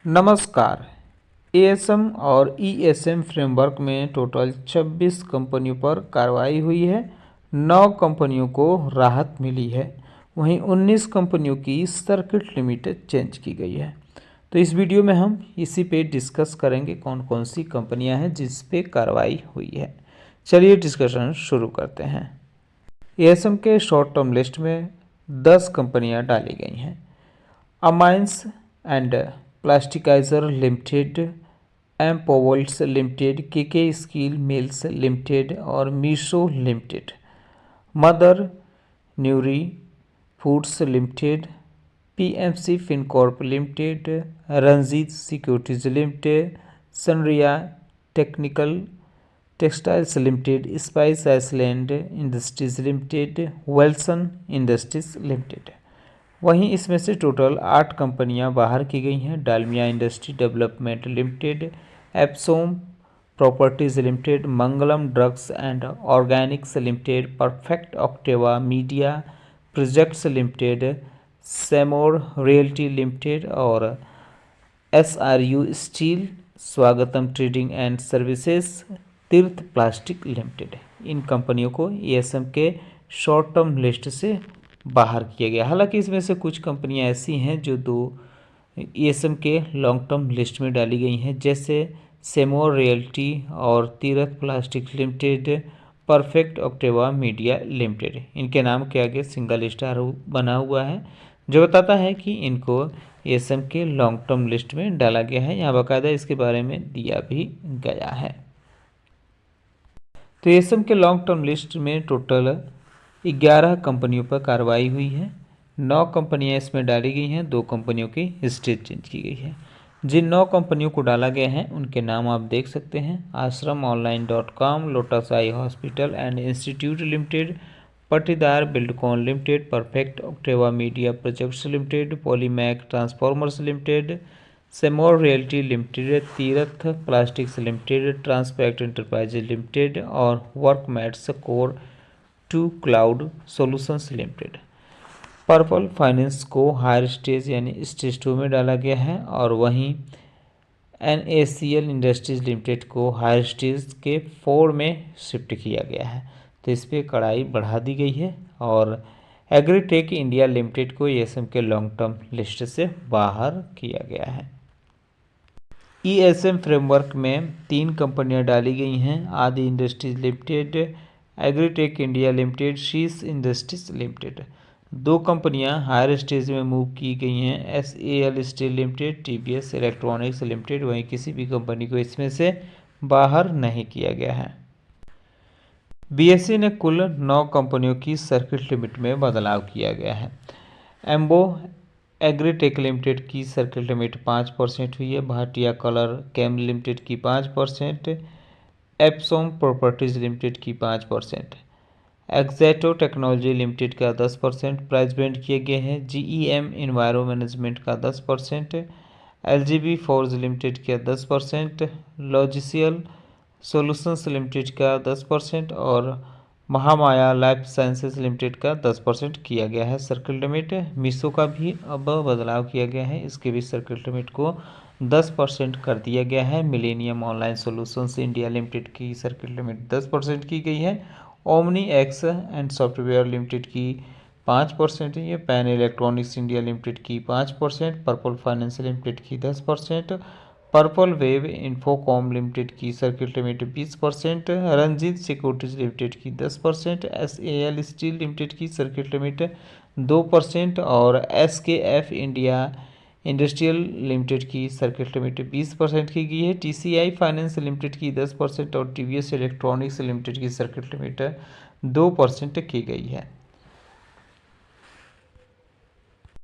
नमस्कार। एएसएम और ESM framework में टोटल 26 कंपनियों पर कार्रवाई हुई है। 9 कंपनियों को राहत मिली है, वहीं 19 कंपनियों की सर्किट लिमिट चेंज की गई है। तो इस वीडियो में हम इसी पे डिस्कस करेंगे कौन कौन सी कंपनियां हैं जिस पे कार्रवाई हुई है। चलिए डिस्कशन शुरू करते हैं। एएसएम के शॉर्ट टर्म लिस्ट में 10 कंपनियां डाली गई हैं। Amines and plasticizer limited, M पोवल्स limited, KK steel mills limited और मीशो लिमिटेड। मदर न्यूरी foods limited, PMC Fincorp limited, Ranjeet securities limited, Sanrhea technical textiles limited, spice island industries limited, वेल्सन इंडस्ट्रीज लिमिटेड। वहीं इसमें से टोटल 8 कंपनियां बाहर की गई हैं। Dalmia industry development limited, Epsom properties limited, Mangalam drugs and organics limited, perfect octave media projects limited, Seymour realty limited और SRU steel, Swagatam trading and services, Tirth plastic limited. इन कंपनियों को एएसएम के शॉर्ट टर्म लिस्ट से बाहर किया गया। हालांकि इसमें से कुछ कंपनियां ऐसी हैं जो दो एएसएम के लॉन्ग टर्म लिस्ट में डाली गई हैं, जैसे सेमोर रियल्टी और Tirath plastic limited, perfect octave media limited. इनके नाम के आगे सिंगल स्टार बना हुआ है, जो बताता है कि इनको एएसएम के लॉन्ग टर्म लिस्ट में डाला गया है। यहाँ बाकायदा इसके बारे में दिया भी गया है। तो एएसएम के लॉन्ग टर्म लिस्ट में टोटल 11 कंपनियों पर कार्रवाई हुई है। 9 कंपनियां इसमें डाली गई हैं, 2 कंपनियों की हिस्ट्री चेंज की गई है। जिन 9 कंपनियों को डाला गया है उनके नाम आप देख सकते हैं। आश्रम ऑनलाइन.com, lotus eye hospital and institute limited, Patidar buildcon limited, perfect octave media projects limited, Polymac transformers limited, Seymour realty limited, Tirath plastics limited, Transpact enterprises limited और Workmates core to cloud solutions limited. Purple finance को higher stage यानी stage 2 में डाला गया है और वहीं NACL industries limited को हायर स्टेज के 4 में शिफ्ट किया गया है। तो इस पर कड़ाई बढ़ा दी गई है और एग्रीटेक इंडिया लिमिटेड को एएसएम के लॉन्ग टर्म लिस्ट से बाहर किया गया है। ईएसएम फ्रेमवर्क में 3 कंपनियां डाली गई हैं। आदि industries limited, agritech India limited, शीस इंडस्ट्रीज लिमिटेड। 2 कंपनियां हायर स्टेज में मूव की गई हैं। SAL steel limited, TVS electronics limited. वहीं किसी भी कंपनी को इसमें से बाहर नहीं किया गया है। BSE ने कुल 9 कंपनियों की सर्किट लिमिट में बदलाव किया गया है। एम्बो एग्रीटेक लिमिटेड की सर्किट लिमिट 5% हुई है। भाटिया कलर केम लिमिटेड की 5%, एप्सोम प्रॉपर्टीज लिमिटेड की 5%, एक्जैटो टेक्नोलॉजी लिमिटेड का 10% प्राइस बैंड किए गए हैं। GEM इन्वायरो मैनेजमेंट का 10%, LGB फोर्ज लिमिटेड का 10%, लॉजिसियल सॉल्यूशंस लिमिटेड का 10% और महामाया लाइफ साइंसेज लिमिटेड का 10% किया गया है सर्किट लिमिट। मीशो का भी अब बदलाव किया गया है, इसके भी सर्किट लिमिट को 10% कर दिया गया है। Millennium online solutions India limited की सर्किट लिमिट 10% की गई है। Omni x and software limited की 5% है। पैन इलेक्ट्रॉनिक्स इंडिया लिमिटेड की 5%, पर्पल फाइनेंस लिमिटेड की 10%, पर्पल वेव इन्फोकॉम लिमिटेड की circuit limit 20%, Ranjit securities limited की 10%, SAL स्टील लिमिटेड की सर्किट लिमिट 2% और SKF इंडिया इंडस्ट्रियल लिमिटेड की सर्किट लिमिट 20% की गई है। TCI फाइनेंस लिमिटेड की 10% और TVS इलेक्ट्रॉनिक्स लिमिटेड की सर्किट लिमिट 2% की गई है।